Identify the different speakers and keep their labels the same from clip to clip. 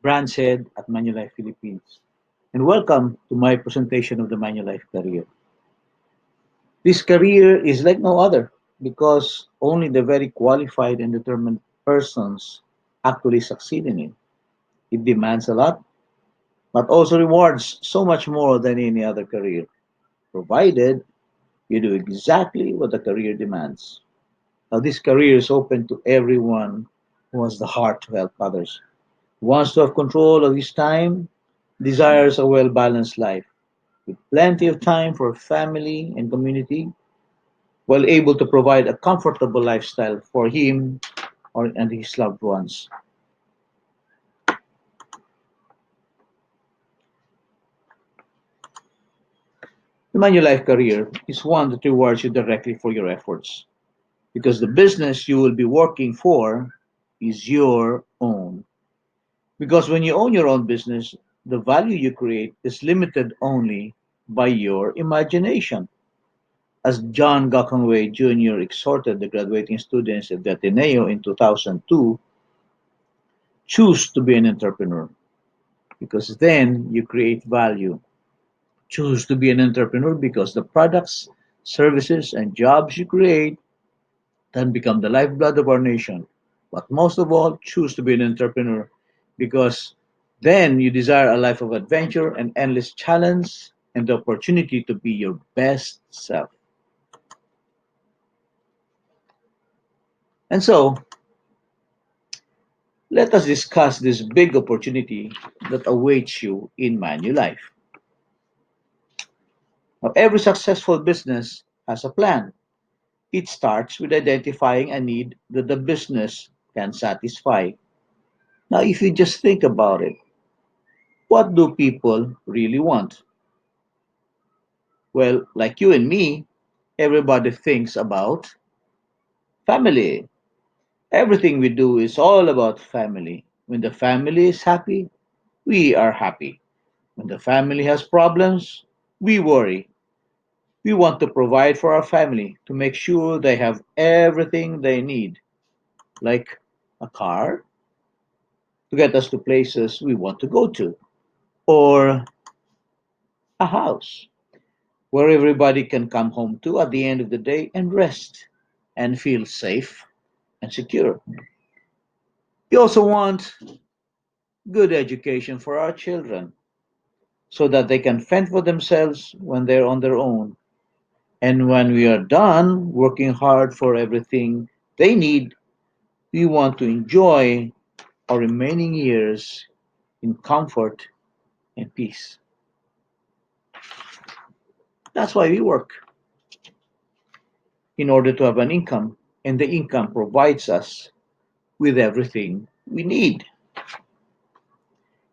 Speaker 1: Branch Head at Manulife Philippines, and welcome to my presentation of the Manulife career. This career is like no other because only the very qualified and determined persons actually succeed in it. It demands a lot, but also rewards so much more than any other career, provided you do exactly what the career demands. Now, this career is open to everyone who has the heart to help others, wants to have control of his time, desires a well balanced life with plenty of time for family and community, while able to provide a comfortable lifestyle for him and his loved ones. The Manulife career is one that rewards you directly for your efforts because the business you will be working for is your own. Because when you own your own business, the value you create is limited only by your imagination. As John Gockenway Jr. exhorted the graduating students at the Ateneo in 2002, choose to be an entrepreneur because then you create value. Choose to be an entrepreneur because the products, services, and jobs you create then become the lifeblood of our nation. But most of all, choose to be an entrepreneur because then you desire a life of adventure and endless challenge and the opportunity to be your best self. And so, let us discuss this big opportunity that awaits you in Manulife. Now, every successful business has a plan. It starts with identifying a need that the business can satisfy. Now, if you just think about it, what do people really want? Well, like you and me, everybody thinks about family. Everything we do is all about family. When the family is happy, we are happy. When the family has problems, we worry. We want to provide for our family to make sure they have everything they need, like a car to get us to places we want to go to, or a house where everybody can come home to at the end of the day and rest and feel safe and secure. We also want good education for our children so that they can fend for themselves when they're on their own. And when we are done working hard for everything they need, we want to enjoy our remaining years in comfort and peace. That's why we work, in order to have an income, and the income provides us with everything we need.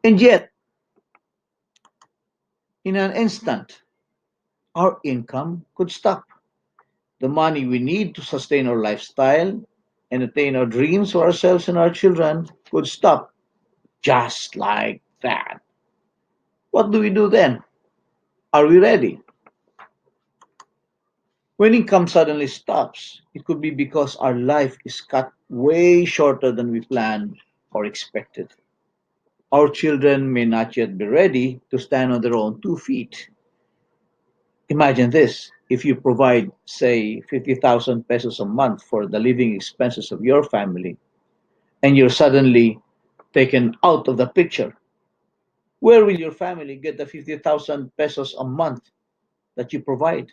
Speaker 1: And yet, in an instant, our income could stop. The money we need to sustain our lifestyle and attain our dreams for ourselves and our children could stop just like that. What do we do then? Are we ready? When income suddenly stops, it could be because our life is cut way shorter than we planned or expected. Our children may not yet be ready to stand on their own 2 feet. Imagine this: if you provide, say, 50,000 pesos a month for the living expenses of your family, and you're suddenly taken out of the picture, where will your family get the 50,000 pesos a month that you provide?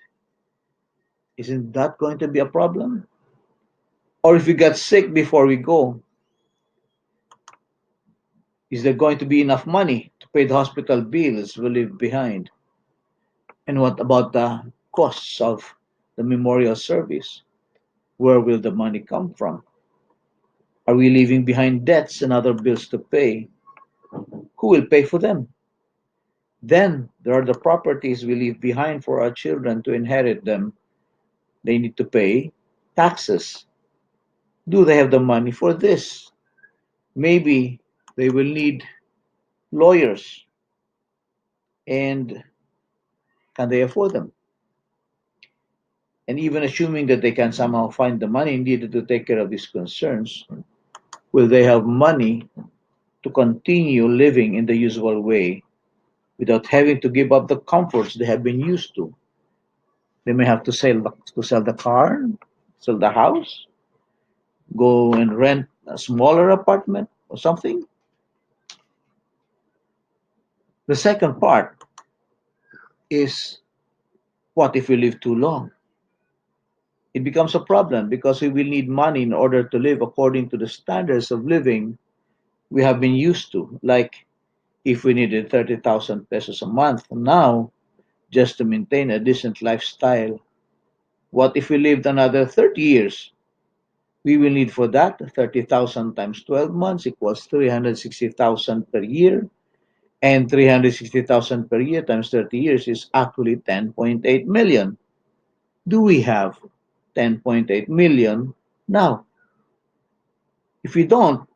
Speaker 1: Isn't that going to be a problem? Or if we get sick before we go, is there going to be enough money to pay the hospital bills we leave behind? And what about the costs of the memorial service? Where will the money come from? Are we leaving behind debts and other bills to pay? Who will pay for them? Then there are the properties we leave behind for our children to inherit them. They need to pay taxes. Do they have the money for this? Maybe they will need lawyers, and can they afford them? And even assuming that they can somehow find the money needed to take care of these concerns, will they have money to continue living in the usual way without having to give up the comforts they have been used to. They may have to sell the car, sell the house, go and rent a smaller apartment or something. The second part is, what if we live too long? It becomes a problem because we will need money in order to live according to the standards of living we have been used to. Like if we needed 30,000 pesos a month now just to maintain a decent lifestyle, what if we lived another 30 years? We will need for that 30,000 times 12 months equals 360,000 per year. And 360,000 per year times 30 years is actually 10.8 million. Do we have 10.8 million now? If we don't,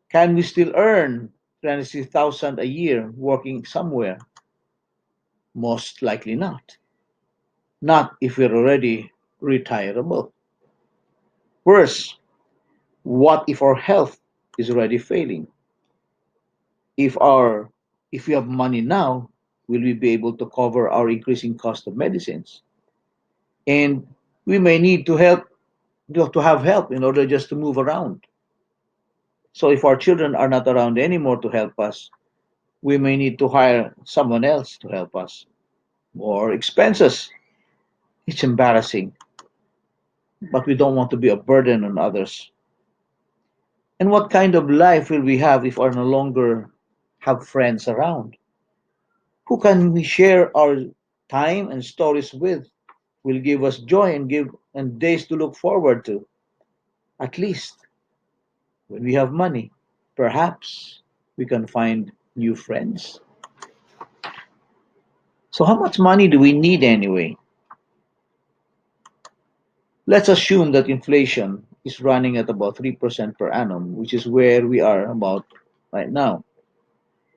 Speaker 1: can we still earn 360,000 a year working somewhere? Most likely not. Not if we're already retirable. Worse, what if our health is already failing? If our if we have money now, will we be able to cover our increasing cost of medicines? And we may need to have help in order just to move around. So if our children are not around anymore to help us, we may need to hire someone else to help us. More expenses. It's embarrassing, but we don't want to be a burden on others. And what kind of life will we have if we no longer have friends around? Who can we share our time and stories with? Will give us joy and days to look forward to. At least when we have money, perhaps we can find new friends. So how much money do we need anyway? Let's assume that inflation is running at about 3% per annum, which is where we are about right now.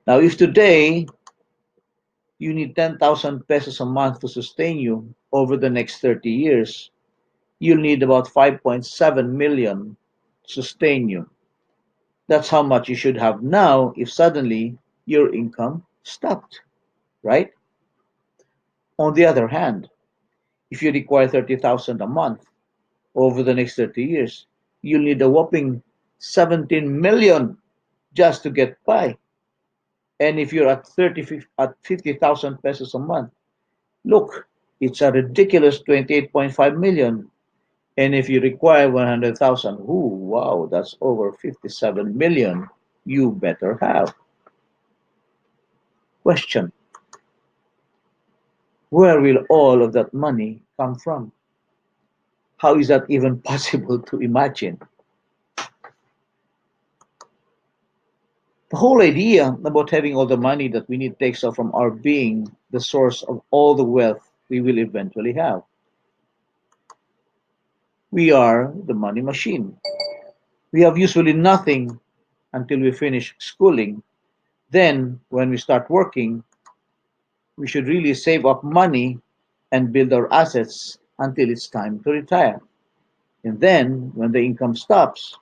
Speaker 1: Now, if today you need 10,000 pesos a month to sustain you over the next 30 years, you'll need about 5.7 million to sustain you. That's how much you should have now if suddenly your income stopped, right? On the other hand, if you require 30,000 a month over the next 30 years, you'll need a whopping 17 million just to get by. And if you're at 50,000 pesos a month, look, it's a ridiculous 28.5 million. And if you require 100,000, ooh, wow, that's over 57 million. You better have. Question: where will all of that money come from? How is that even possible to imagine? The whole idea about having all the money that we need takes off from our being the source of all the wealth we will eventually have. We are the money machine. We have usually nothing until we finish schooling. Then, when we start working, we should really save up money and build our assets until it's time to retire. And then, when the income stops,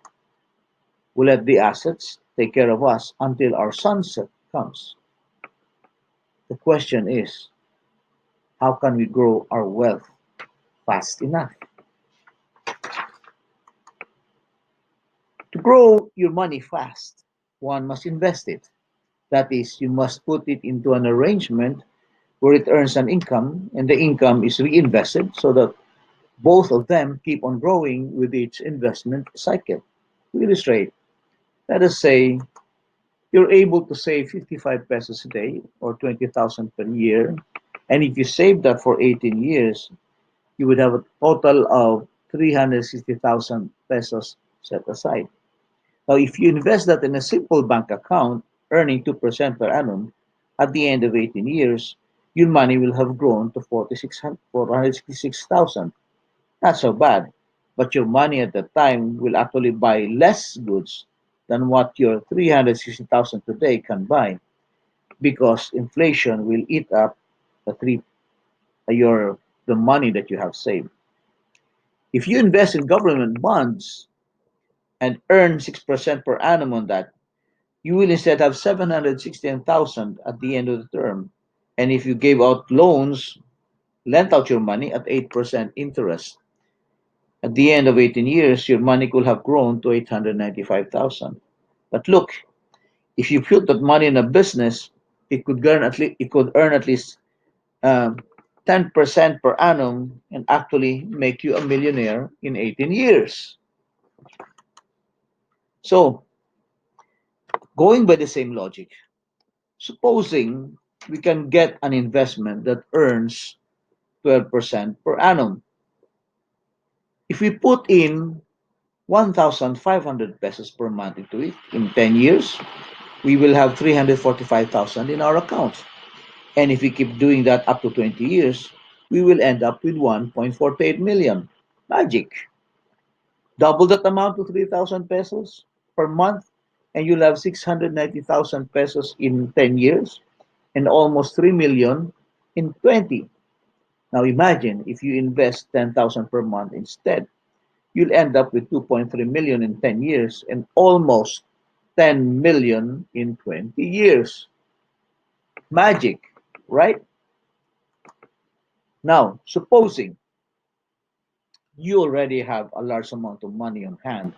Speaker 1: we let the assets take care of us until our sunset comes. The question is, how can we grow our wealth fast enough? To grow your money fast, one must invest it. That is, you must put it into an arrangement where it earns an income and the income is reinvested so that both of them keep on growing with each investment cycle. To illustrate, let us say you're able to save 55 pesos a day or 20,000 per year. And if you save that for 18 years, you would have a total of 360,000 pesos set aside. Now, if you invest that in a simple bank account earning 2% per annum, at the end of 18 years, your money will have grown to 466,000. Not so bad, but your money at that time will actually buy less goods than what your 360,000 today can buy because inflation will eat up the three your the money that you have saved. If you invest in government bonds and earn 6% per annum on that, You will instead have 716,000 at the end of the term. And if you gave out loans, lent out your money at 8% interest, at the end of 18 years, your money could have grown to 895,000. But look, if you put that money in a business, it could earn at least um, 10% per annum and actually make you a millionaire in 18 years. So, going by the same logic, supposing we can get an investment that earns 12% per annum. If we put in 1,500 pesos per month into it in 10 years, we will have 345,000 in our account. And if we keep doing that up to 20 years, we will end up with 1.48 million. Magic. Double that amount to 3,000 pesos per month, and you'll have 690,000 pesos in 10 years and almost 3 million in 20. Now imagine if you invest 10,000 per month instead, you'll end up with 2.3 million in 10 years and almost 10 million in 20 years. Magic, right? Now, supposing you already have a large amount of money on hand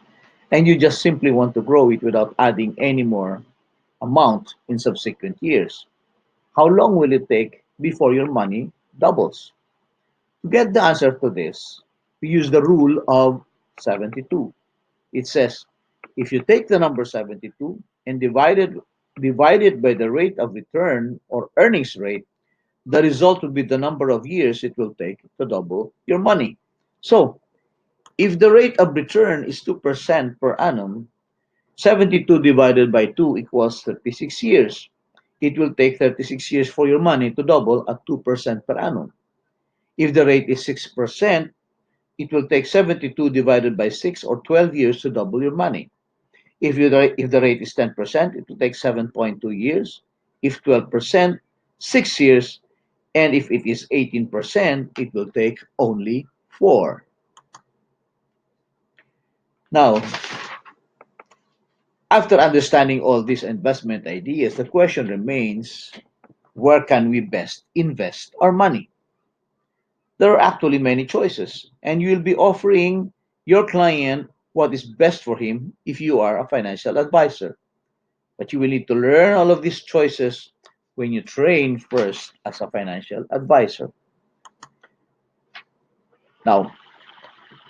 Speaker 1: and you just simply want to grow it without adding any more amount in subsequent years, how long will it take before your money doubles? To get the answer to this, we use the rule of 72. It says if you take the number 72 and divide it by the rate of return or earnings rate, the result will be the number of years it will take to double your money. So, if the rate of return is 2% per annum, 72 divided by 2 equals 36 years. It will take 36 years for your money to double at 2% per annum. If the rate is 6%, it will take 72 divided by 6 or 12 years to double your money. If the rate is 10%, it will take 7.2 years. If 12%, 6 years. And if it is 18%, it will take only 4. Now, after understanding all these investment ideas, the question remains, where can we best invest our money? There are actually many choices, and you will be offering your client what is best for him if you are a financial advisor. But you will need to learn all of these choices when you train first as a financial advisor. Now,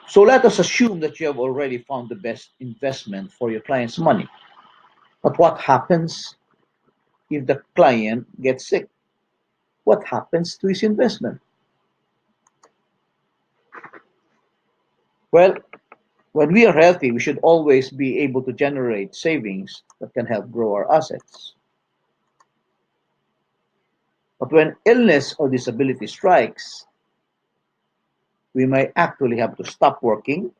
Speaker 1: so let us assume that you have already found the best investment for your client's money. But what happens if the client gets sick? What happens to his investment? Well, when we are healthy, we should always be able to generate savings that can help grow our assets. But when illness or disability strikes, we might actually have to stop working,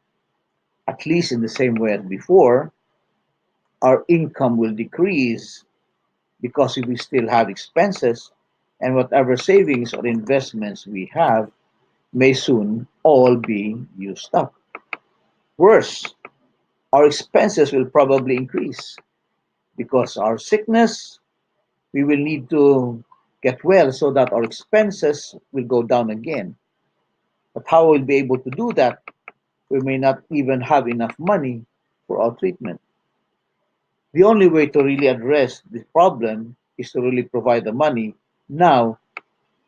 Speaker 1: at least in the same way as before. Our income will decrease because we still have expenses, and whatever savings or investments we have may soon all be used up. Worse, our expenses will probably increase because our sickness, we will need to get well so that our expenses will go down again. But how we'll be able to do that? We may not even have enough money for our treatment. The only way to really address this problem is to really provide the money now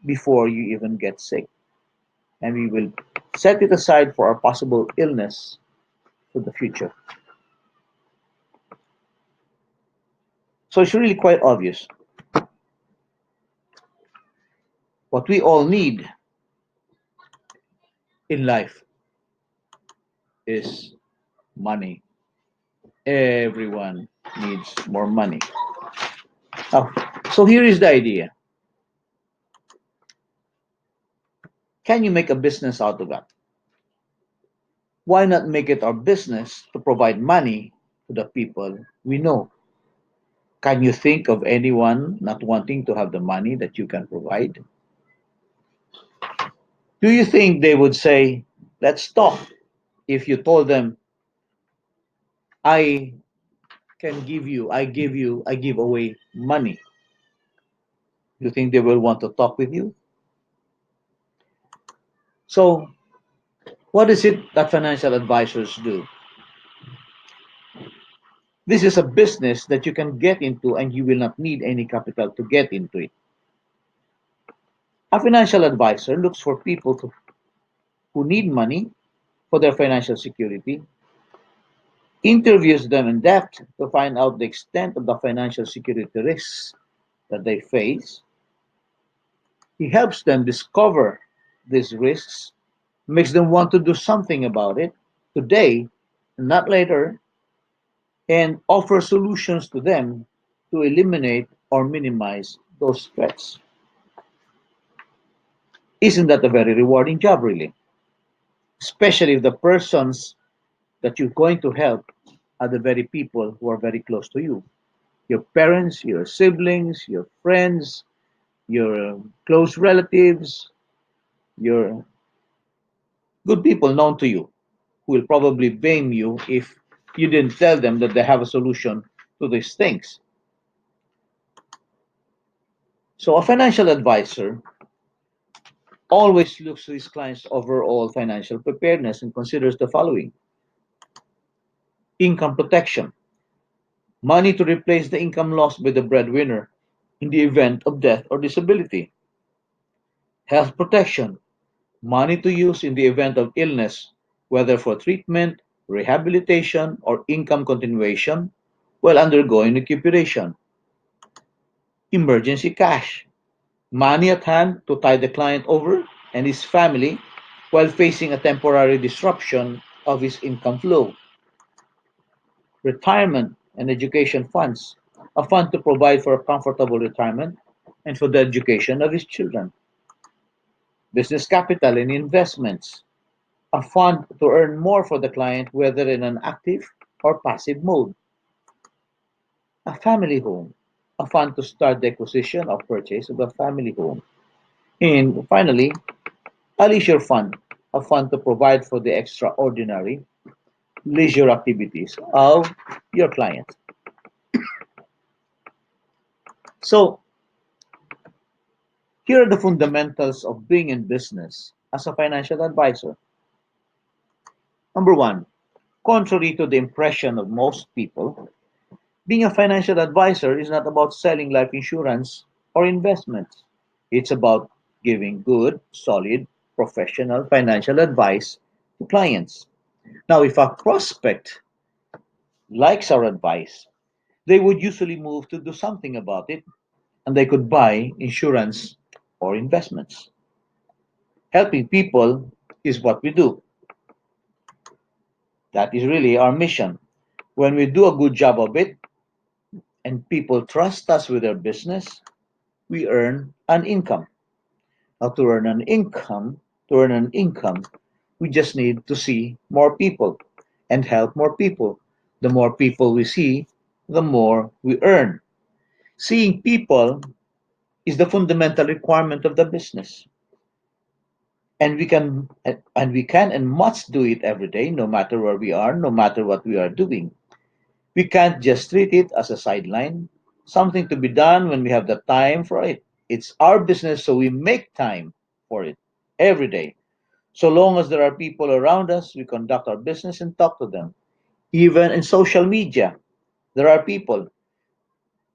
Speaker 1: before you even get sick. And we will set it aside for our possible illness for the future. So it's really quite obvious. What we all need in life is money. Everyone needs more money. Now, so here is the idea. Can you make a business out of that? Why not make it our business to provide money to the people we know? Can you think of anyone not wanting to have the money that you can provide? Do you think they would say, let's talk, if you told them, I I give away money, you think they will want to talk with you? So, what is it that financial advisors do? This is a business that you can get into and you will not need any capital to get into it. A financial advisor looks for who need money for their financial security, interviews them in depth to find out the extent of the financial security risks that they face. He helps them discover these risks, makes them want to do something about it today, not later, and offer solutions to them to eliminate or minimize those threats. Isn't that a very rewarding job, really? Especially if the persons that you're going to help are the very people who are very close to you, your parents, your siblings, your friends, your close relatives, your good people known to you who will probably blame you if you didn't tell them that they have a solution to these things. So, a financial advisor always looks to his client's overall financial preparedness and considers the following: income protection, money to replace the income lost by the breadwinner in the event of death or disability; health protection, money to use in the event of illness, whether for treatment, rehabilitation, or income continuation while undergoing recuperation; emergency cash, money at hand to tide the client over and his family while facing a temporary disruption of his income flow; retirement and education funds, a fund to provide for a comfortable retirement and for the education of his children; business capital and investments, a fund to earn more for the client whether in an active or passive mode; a family home, a fund to start the acquisition or purchase of a family home; and finally, a leisure fund, a fund to provide for the extraordinary leisure activities of your client. So, here are the fundamentals of being in business as a financial advisor. Number one, contrary to the impression of most people, being a financial advisor is not about selling life insurance or investments. It's about giving good, solid, professional financial advice to clients. Now, if a prospect likes our advice, they would usually move to do something about it and they could buy insurance or investments. Helping people is what we do. That is really our mission. When we do a good job of it and people trust us with their business, we earn an income. Now, to earn an income, we just need to see more people and help more people. The more people we see, the more we earn. Seeing people is the fundamental requirement of the business. And we can and must do it every day, no matter where we are, no matter what we are doing. We can't just treat it as a sideline, something to be done when we have the time for it. It's our business, so we make time for it every day. So long as there are people around us, we conduct our business and talk to them. Even in social media, there are people.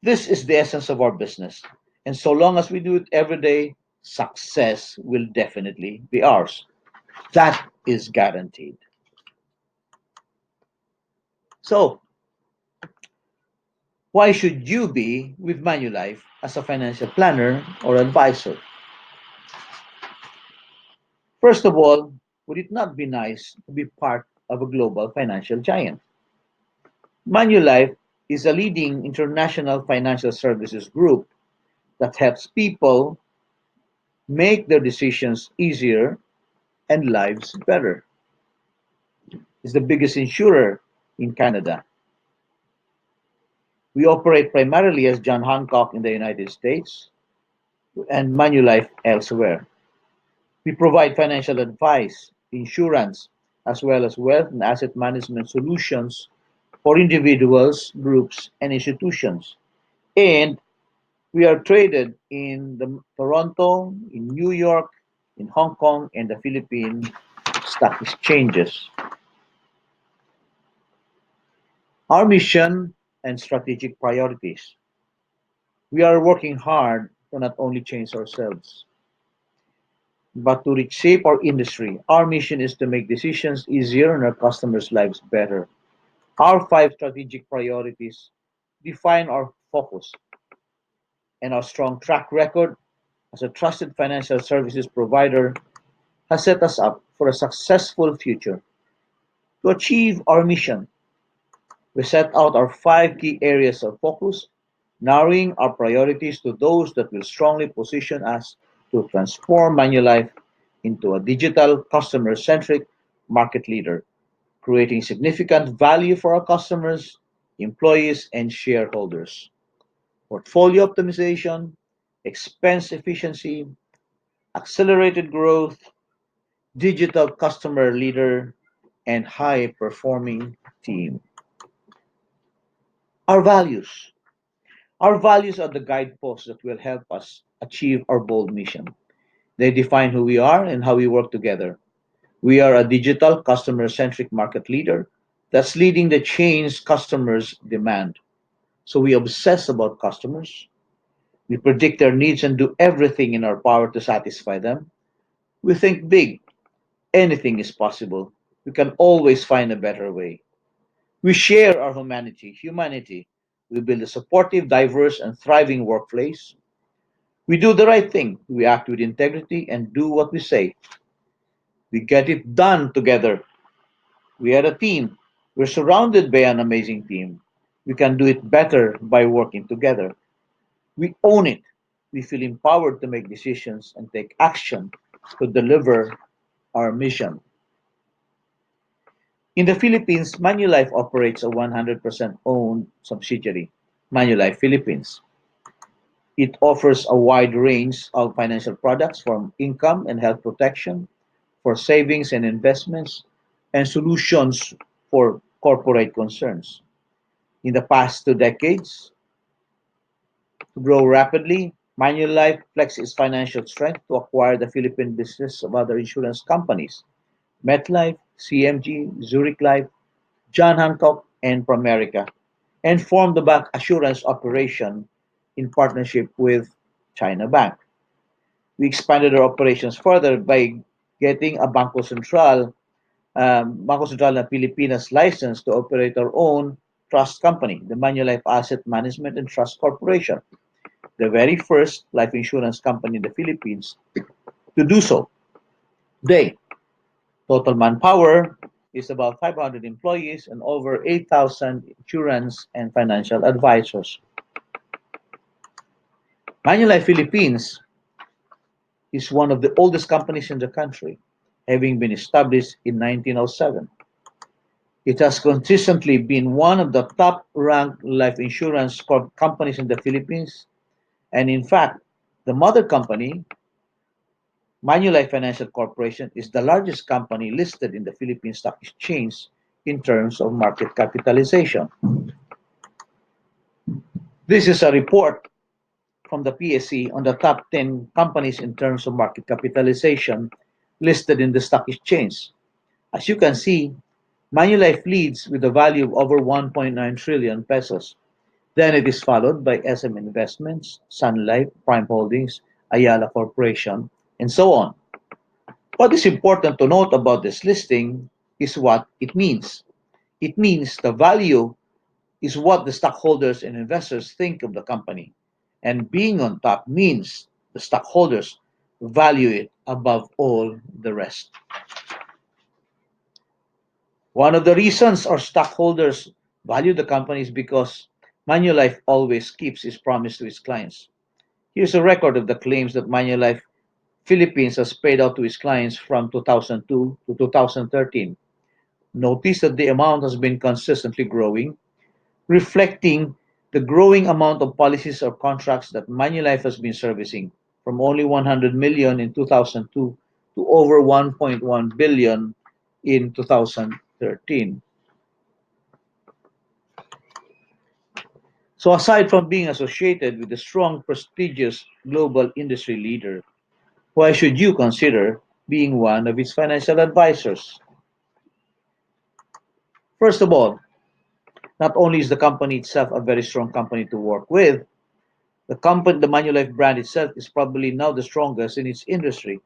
Speaker 1: This is the essence of our business. And so long as we do it every day, success will definitely be ours. That is guaranteed. So, why should you be with Manulife as a financial planner or advisor? First of all, would it not be nice to be part of a global financial giant? Manulife is a leading international financial services group that helps people make their decisions easier and lives better. It's the biggest insurer in Canada. We operate primarily as John Hancock in the United States and Manulife elsewhere. We provide financial advice, insurance, as well as wealth and asset management solutions for individuals, groups, and institutions. And we are traded in the Toronto, in New York, in Hong Kong, and the Philippine stock exchanges. Our mission and strategic priorities. We are working hard to not only change ourselves, but to reshape our industry. Our mission is to make decisions easier and our customers' lives better. Our five strategic priorities define our focus, and our strong track record as a trusted financial services provider has set us up for a successful future. To achieve our mission, we set out our five key areas of focus, narrowing our priorities to those that will strongly position us to transform Manulife into a digital, customer centric market leader, creating significant value for our customers, employees, and shareholders. Portfolio optimization, expense efficiency, accelerated growth, digital customer leader, and high performing team. Our values. Our values are the guideposts that will help us achieve our bold mission. They define who we are and how we work together. We are a digital customer centric market leader that's leading the change customers demand. So we obsess about customers. We predict their needs and do everything in our power to satisfy them. We think big. Anything is possible. We can always find a better way. We share our humanity. We build a supportive, diverse, and thriving workplace. We do the right thing. We act with integrity and do what we say. We get it done together. We are a team. We're surrounded by an amazing team. We can do it better by working together. We own it. We feel empowered to make decisions and take action to deliver our mission. In the Philippines, Manulife operates a 100% owned subsidiary, Manulife Philippines. It offers a wide range of financial products from income and health protection, for savings and investments, and solutions for corporate concerns. In the past 2 decades, to grow rapidly, Manulife flexed its financial strength to acquire the Philippine business of other insurance companies, MetLife, CMG, Zurich Life, John Hancock, and Pramerica, and formed the bank assurance operation in partnership with China Bank. We expanded our operations further by getting a Bangko Sentral na Pilipinas license to operate our own trust company, the Manulife Asset Management and Trust Corporation, the very first life insurance company in the Philippines to do so. They Total manpower is about 500 employees and over 8,000 insurance and financial advisors. Manulife Philippines is one of the oldest companies in the country, having been established in 1907. It has consistently been one of the top ranked life insurance companies in the Philippines, and in fact, the mother company, Manulife Financial Corporation, is the largest company listed in the Philippine Stock Exchange in terms of market capitalization. This is a report from the PSE on the top 10 companies in terms of market capitalization listed in the stock exchange. As you can see, Manulife leads with a value of over 1.9 trillion pesos. Then it is followed by SM Investments, Sun Life, Prime Holdings, Ayala Corporation, and so on. What is important to note about this listing is what it means. It means the value is what the stockholders and investors think of the company. And being on top means the stockholders value it above all the rest. One of the reasons our stockholders value the company is because Manulife always keeps its promise to its clients. Here's a record of the claims that Manulife Philippines has paid out to its clients from 2002 to 2013. Notice that the amount has been consistently growing, reflecting the growing amount of policies or contracts that Manulife has been servicing, from only 100 million in 2002 to over 1.1 billion in 2013. So, aside from being associated with a strong, prestigious global industry leader, why should you consider being one of its financial advisors? First of all, not only is the company itself a very strong company to work with, the Manulife brand itself is probably now the strongest in its industry.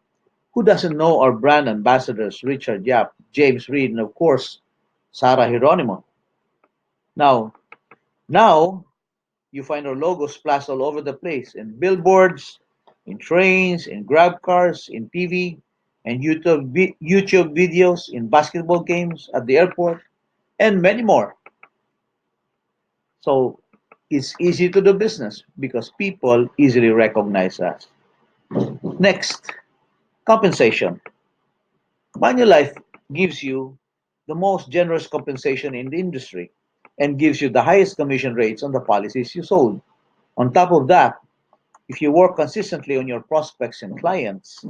Speaker 1: Who doesn't know our brand ambassadors, Richard Yap, James Reed, and of course, Sarah Hieronimo? Now, now you find our logos splashed all over the place in billboards, in trains, in grab cars, in TV, and YouTube videos, in basketball games, at the airport, and many more. So it's easy to do business because people easily recognize us. Next, compensation. Manulife gives you the most generous compensation in the industry and gives you the highest commission rates on the policies you sold. On top of that, if you work consistently on your prospects and clients,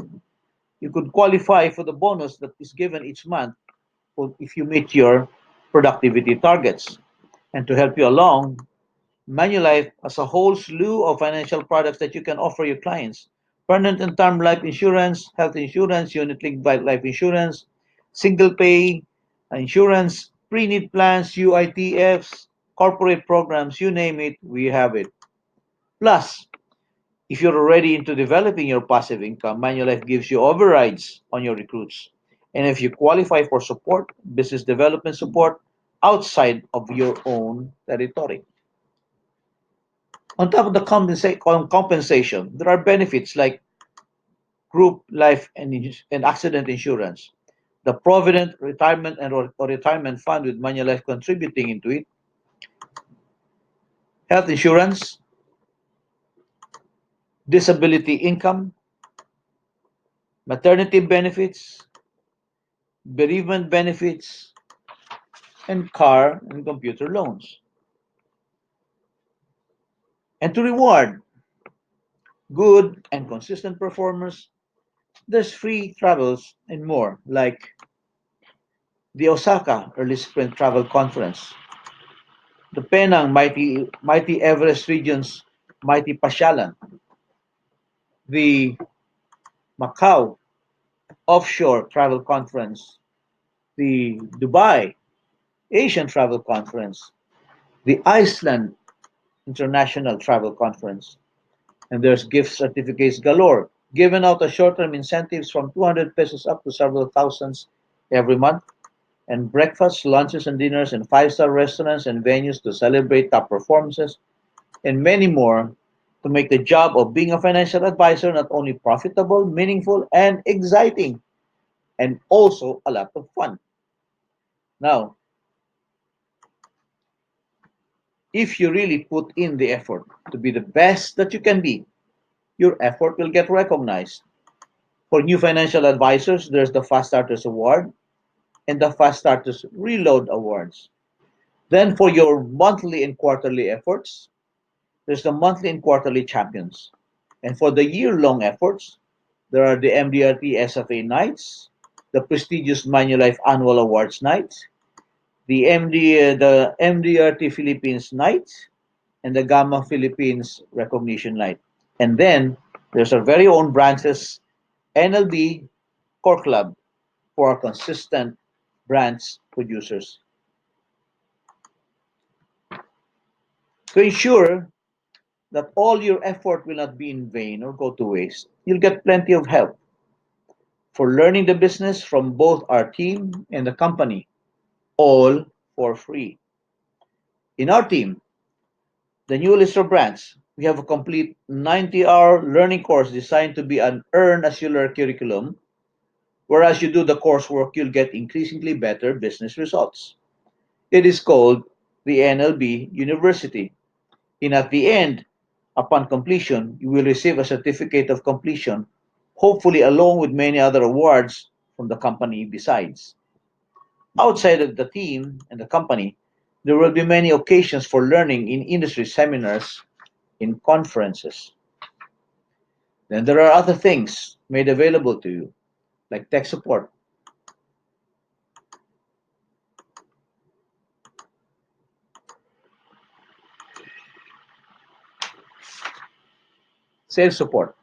Speaker 1: you could qualify for the bonus that is given each month if you meet your productivity targets. And to help you along, Manulife has a whole slew of financial products that you can offer your clients. Permanent and term life insurance, health insurance, unit-linked life insurance, single pay insurance, pre-need plans, UITFs, corporate programs, you name it, we have it. Plus, if you're already into developing your passive income, Manulife gives you overrides on your recruits. And if you qualify for support, business development support outside of your own territory. On top of the compensation, there are benefits like group life and accident insurance, the Provident Retirement or Retirement Fund with Manulife contributing into it, health insurance, disability income, maternity benefits, bereavement benefits, and car and computer loans. And to reward good and consistent performers, there's free travels and more, like the Osaka Early Spring Travel Conference, the Penang Mighty Everest Region's Mighty Pasyalan, the Macau Offshore Travel Conference, the Dubai Asian Travel Conference, the Iceland International Travel Conference, and there's gift certificates galore, given out as short-term incentives from 200 pesos up to several thousands every month, and breakfasts, lunches, and dinners in five-star restaurants and venues to celebrate top performances, and many more to make the job of being a financial advisor not only profitable, meaningful, and exciting, and also a lot of fun. Now, if you really put in the effort to be the best that you can be, your effort will get recognized. For new financial advisors, there's the Fast Starters Award and the Fast Starters Reload Awards. Then, for your monthly and quarterly efforts, there's the monthly and quarterly champions. And for the year long efforts, there are the MDRT SFA nights, the prestigious Manulife Annual Awards nights, the MDRT Philippines night, and the Gamma Philippines Recognition night. And then there's our very own branches, NLB Core Club, for our consistent branch producers. To ensure that all your effort will not be in vain or go to waste, you'll get plenty of help for learning the business from both our team and the company, all for free. In our team, the new list of brands, we have a complete 90-hour learning course designed to be an earn as you learn curriculum, whereas you do the coursework, you'll get increasingly better business results. It is called the NLB University. And at the end, upon completion, you will receive a certificate of completion, hopefully along with many other awards from the company besides. Outside of the team and the company, there will be many occasions for learning in industry seminars, in conferences. Then there are other things made available to you, like tech support. Sales support.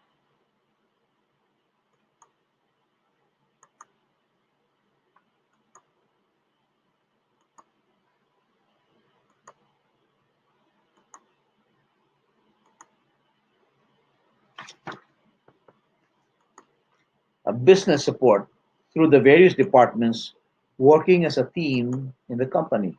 Speaker 1: Business support through the various departments working as a team in the company.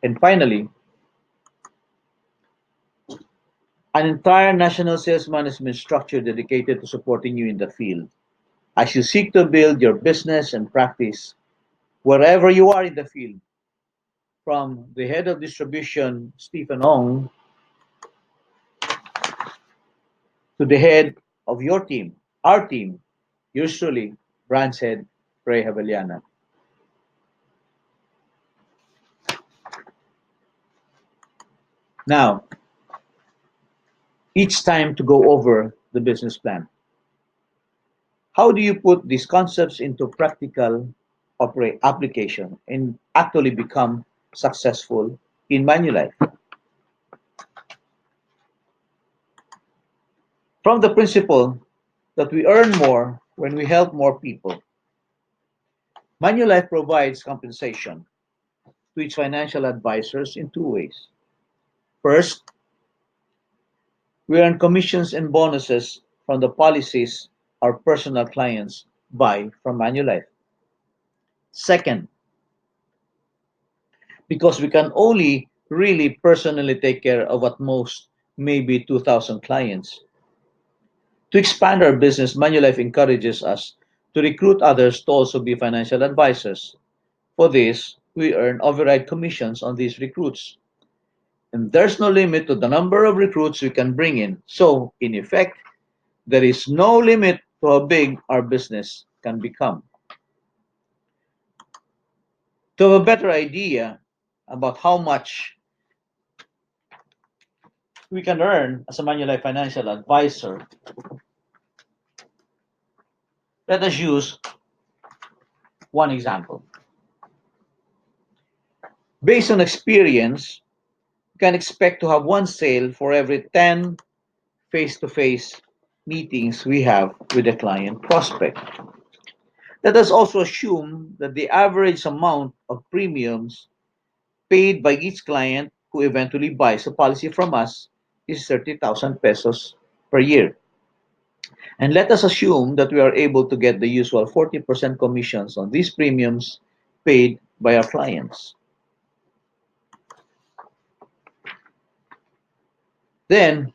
Speaker 1: And finally, an entire national sales management structure dedicated to supporting you in the field as you seek to build your business and practice wherever you are in the field, from the head of distribution, Stephen Ong, to the head of your team, our team, yours truly, branch head, Rey Javellana. Now, each time to go over the business plan. How do you put these concepts into practical application and actually become successful in Manulife? From the principle that we earn more when we help more people, Manulife provides compensation to its financial advisors in two ways. First, we earn commissions and bonuses from the policies our personal clients buy from Manulife. Second, because we can only really personally take care of at most maybe 2,000 clients. To expand our business, Manulife encourages us to recruit others to also be financial advisors. For this, we earn override commissions on these recruits. And there's no limit to the number of recruits we can bring in. So, in effect, there is no limit to how big our business can become. To have a better idea about how much we can earn as a Manulife financial advisor, let us use one example. Based on experience, you can expect to have one sale for every 10 face to face meetings we have with a client prospect. Let us also assume that the average amount of premiums paid by each client who eventually buys a policy from us is 30,000 pesos per year. And let us assume that we are able to get the usual 40% commissions on these premiums paid by our clients. Then,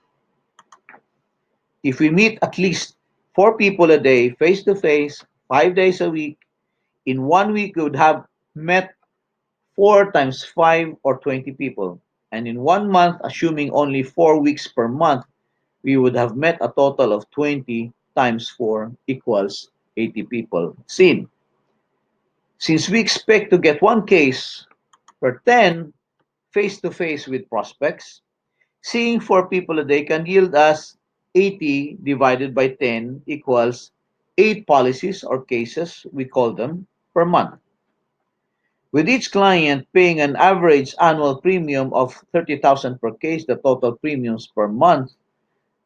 Speaker 1: if we meet at least four people a day, face to face, 5 days a week, in 1 week we would have met 4 times 5 or 20 people. And in 1 month, assuming only 4 weeks per month, we would have met a total of 20 times 4 equals 80 people seen. Since we expect to get one case per 10 face to face with prospects, seeing 4 people a day can yield us 80 divided by 10 equals 8 policies or cases, we call them, per month. With each client paying an average annual premium of 30,000 per case, the total premiums per month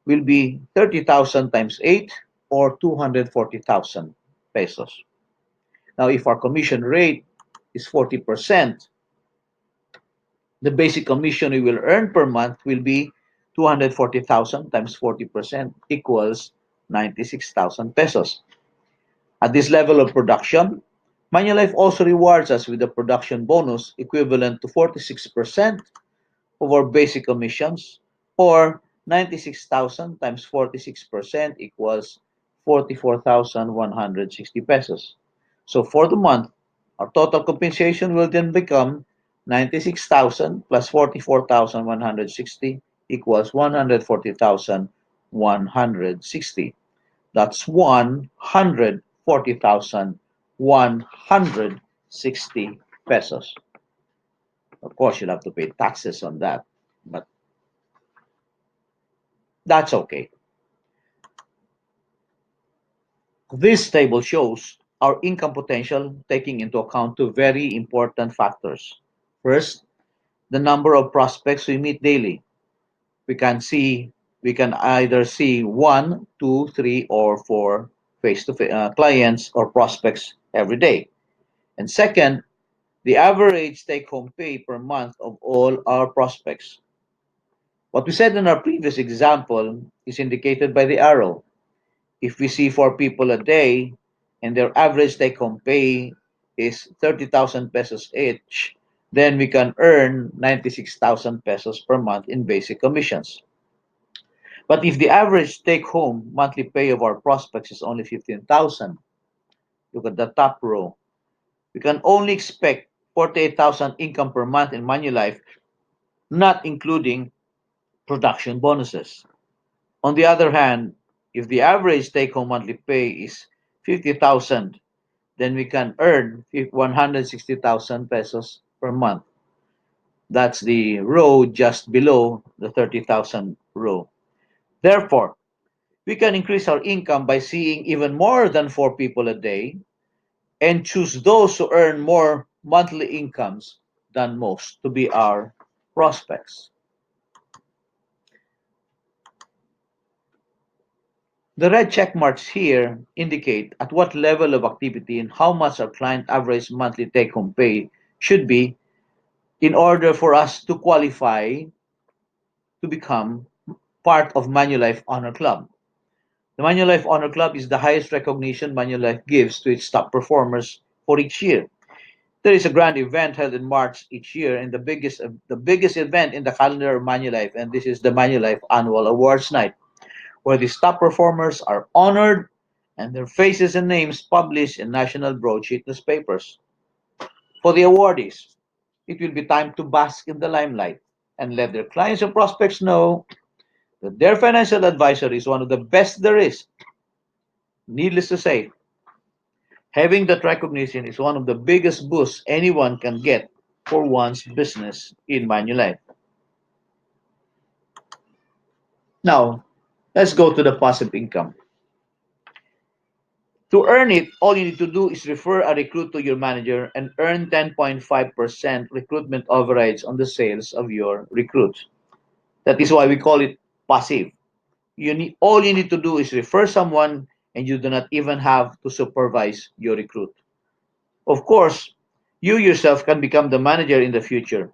Speaker 1: will be 30,000 times 8 or 240,000 pesos. Now, if our commission rate is 40%, the basic commission we will earn per month will be 240,000 times 40% equals 96,000 pesos. At this level of production, Manulife also rewards us with a production bonus equivalent to 46% of our basic commissions, or 96,000 times 46% equals 44,160 pesos. So for the month, our total compensation will then become 96,000 plus 44,160 equals 140,160. That's 140,160 pesos. Of course, you'll have to pay taxes on that, but that's okay. This table shows our income potential taking into account two very important factors. First, the number of prospects we meet daily. We can see we can either see one, two, three, or four face-to-face clients or prospects every day. And second, the average take-home pay per month of all our prospects. What we said in our previous example is indicated by the arrow. If we see four people a day and their average take-home pay is 30,000 pesos each, then we can earn 96,000 pesos per month in basic commissions. But if the average take-home monthly pay of our prospects is only 15,000, look at the top row. We can only expect 48,000 income per month in Manulife, not including production bonuses. On the other hand, if the average take-home monthly pay is 50,000, then we can earn 160,000 pesos per month. That's the row just below the 30,000 row. Therefore, we can increase our income by seeing even more than four people a day and choose those who earn more monthly incomes than most to be our prospects. The red check marks here indicate at what level of activity and how much our client average monthly take home pay should be in order for us to qualify to become part of Manulife Honor Club. The Manulife Honor Club is the highest recognition Manulife gives to its top performers for each year. There is a grand event held in March each year, and the biggest event in the calendar of Manulife, and this is the Manulife Annual Awards Night, where these top performers are honored and their faces and names published in national broadsheet newspapers. For the awardees, it will be time to bask in the limelight and let their clients and prospects know that their financial advisor is one of the best there is. Needless to say, having that recognition is one of the biggest boosts anyone can get for one's business in Manulife. Now, let's go to the passive income. To earn it, all you need to do is refer a recruit to your manager and earn 10.5% recruitment overrides on the sales of your recruits. That is why we call it passive. All you need to do is refer someone and you do not even have to supervise your recruit. Of course, you yourself can become the manager in the future.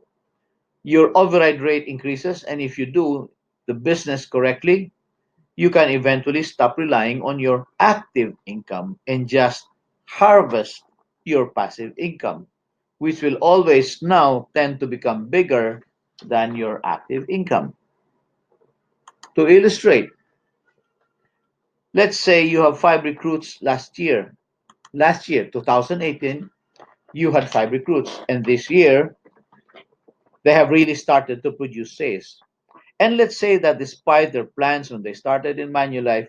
Speaker 1: Your override rate increases, and if you do the business correctly, you can eventually stop relying on your active income and just harvest your passive income, which will always now tend to become bigger than your active income. To illustrate, let's say you have five recruits last year. Last year, 2018, you had five recruits, and this year they have really started to produce sales. And let's say that despite their plans when they started in Manulife,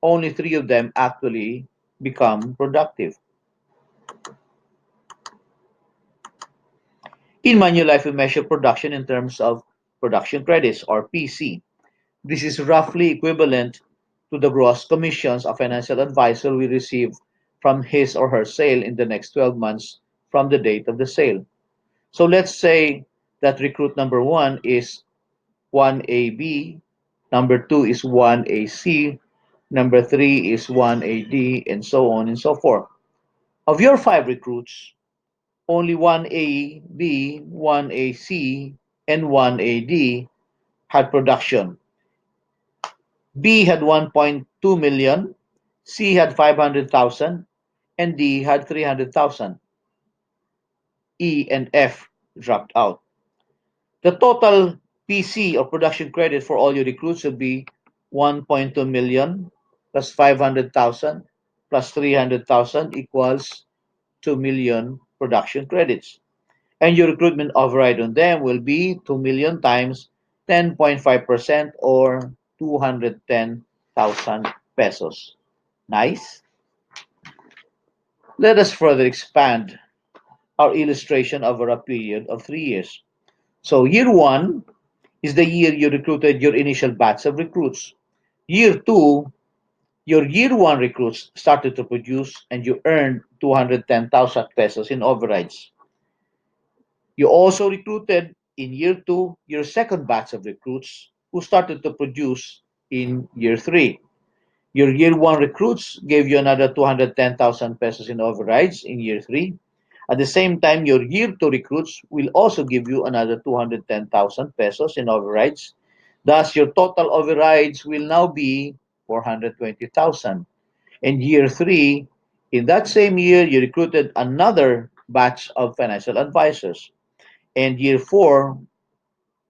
Speaker 1: only three of them actually become productive. In Manulife, we measure production in terms of production credits or PC. This is roughly equivalent to the gross commissions a financial advisor will receive from his or her sale in the next 12 months from the date of the sale. So let's say that recruit number one is 1AB, number two is 1AC, number three is 1AD, and so on and so forth. Of your five recruits, only 1AB, 1AC, and 1AD had production. B had 1.2 million, C had 500,000, and D had 300,000. E and F dropped out. The total PC or production credit for all your recruits would be 1.2 million plus 500,000 plus 300,000 equals 2 million production credits. And your recruitment override on them will be 2 million times 10.5% or 210,000 pesos. Nice. Let us further expand our illustration over a period of 3 years. So year one is the year you recruited your initial batch of recruits. Year two Your year one recruits started to produce and you earned 210,000 pesos in overrides. You also recruited in year two your second batch of recruits who started to produce in year three. Your year one recruits gave you another 210,000 pesos in overrides in year three. At the same time, your year two recruits will also give you another 210,000 pesos in overrides. Thus, your total overrides will now be 420,000. In year three, in that same year, you recruited another batch of financial advisors. And year four,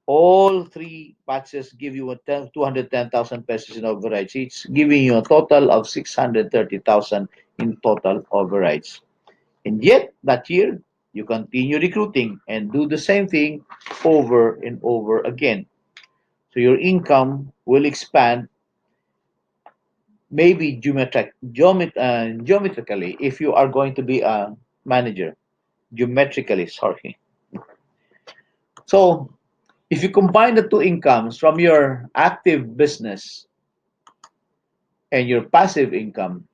Speaker 1: all three batches give you 210,000 pesos in overrides each, giving you a total of 630,000 in total overrides. And yet, that year, you continue recruiting and do the same thing over and over again. So your income will expand, maybe geometrically, if you are going to be a manager. Geometrically, sorry. So, if you combine the two incomes from your active business and your passive income,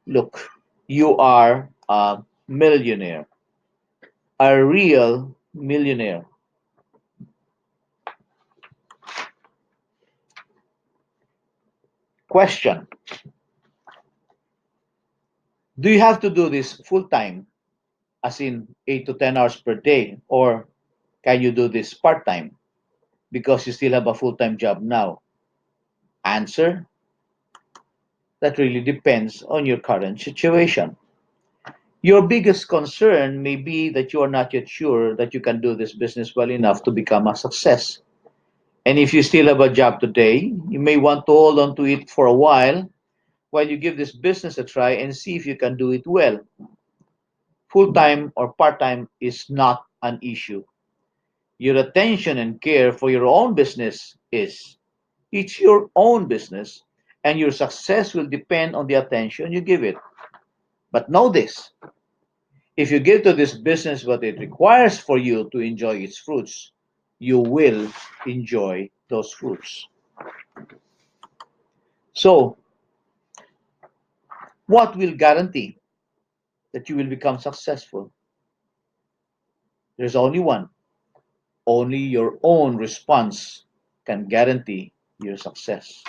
Speaker 1: look, you are a millionaire, a real millionaire. Question: do you have to do this full time, as in 8 to 10 hours per day, or can you do this part time because you still have a full time job now? Answer: that really depends on your current situation. Your biggest concern may be that you are not yet sure that you can do this business well enough to become a success. And if you still have a job today, you may want to hold on to it for a while you give this business a try and see if you can do it well. Full time or part time is not an issue. Your attention and care for your own business is. It's your own business, and your success will depend on the attention you give it. But know this: if you give to this business what it requires for you to enjoy its fruits, you will enjoy those fruits. So, what will guarantee that you will become successful? There's only one. Only your own response can guarantee your success.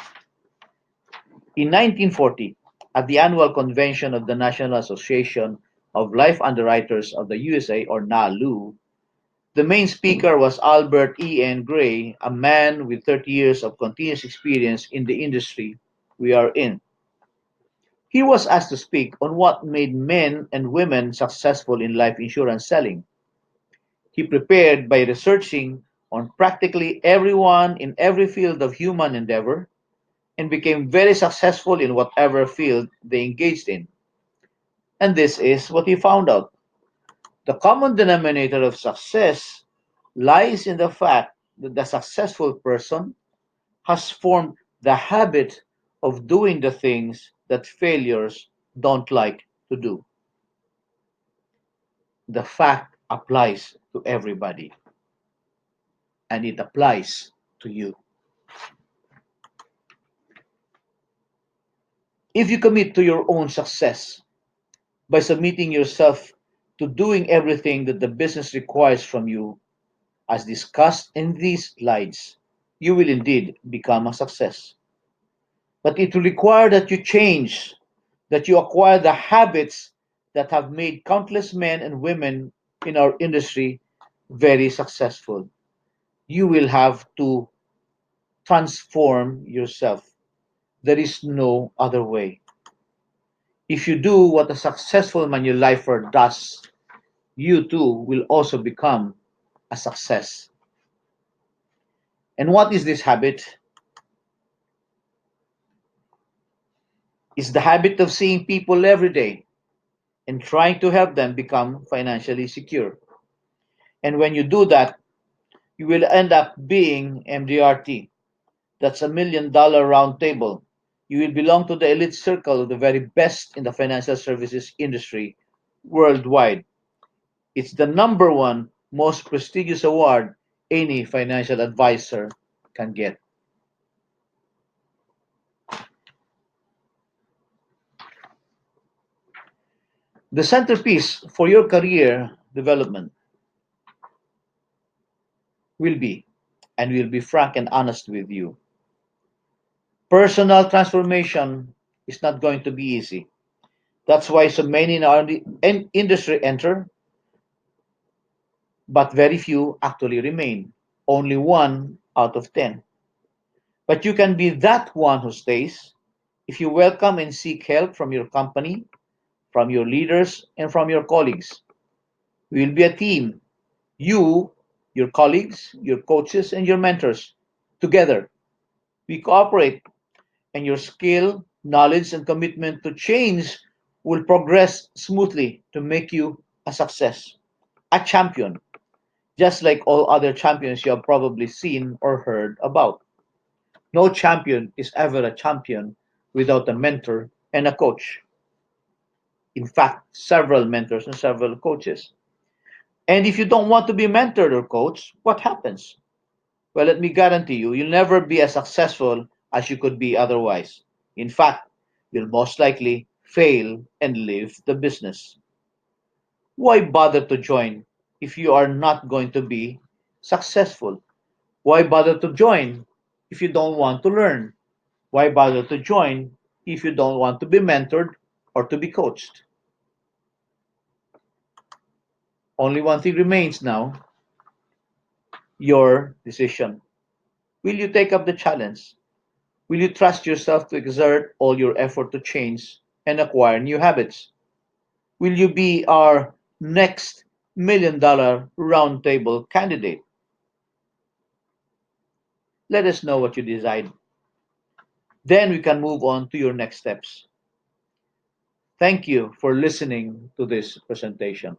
Speaker 1: In 1940, at the annual convention of the National Association of Life Underwriters of the USA, or NALU, the main speaker was Albert E. N. Gray, a man with 30 years of continuous experience in the industry we are in. He was asked to speak on what made men and women successful in life insurance selling. He prepared by researching on practically everyone in every field of human endeavor and became very successful in whatever field they engaged in. And this is what he found out. The common denominator of success lies in the fact that the successful person has formed the habit of doing the things that failures don't like to do. The fact applies to everybody, and it applies to you. If you commit to your own success by submitting yourself to doing everything that the business requires from you, as discussed in these slides, you will indeed become a success. But it will require that you change, that you acquire the habits that have made countless men and women in our industry very successful. You will have to transform yourself. There is no other way. If you do what a successful Manulifer does, you too will also become a success. And what is this habit? It's the habit of seeing people every day and trying to help them become financially secure. And when you do that, you will end up being MDRT. That's $1 million round table. You will belong to the elite circle of the very best in the financial services industry worldwide. It's the number one most prestigious award any financial advisor can get. The centerpiece for your career development will be, and we'll be frank and honest with you, personal transformation is not going to be easy. That's why so many in our industry enter, but very few actually remain. Only one out of 10. But you can be that one who stays if you welcome and seek help from your company, from your leaders, and from your colleagues. We will be a team. You, your colleagues, your coaches, and your mentors. Together, we cooperate, and your skill, knowledge, and commitment to change will progress smoothly to make you a success, a champion, just like all other champions you have probably seen or heard about. No champion is ever a champion without a mentor and a coach. In fact, several mentors and several coaches. And if you don't want to be mentored or coached, what happens? Well, let me guarantee you, you'll never be as successful as you could be otherwise. In fact, you'll most likely fail and leave the business. Why bother to join if you are not going to be successful? Why bother to join if you don't want to learn? Why bother to join if you don't want to be mentored or to be coached? Only one thing remains now, your decision. Will you take up the challenge? Will you trust yourself to exert all your effort to change and acquire new habits? Will you be our next $1 million roundtable candidate? Let us know what you decide. Then we can move on to your next steps. Thank you for listening to this presentation.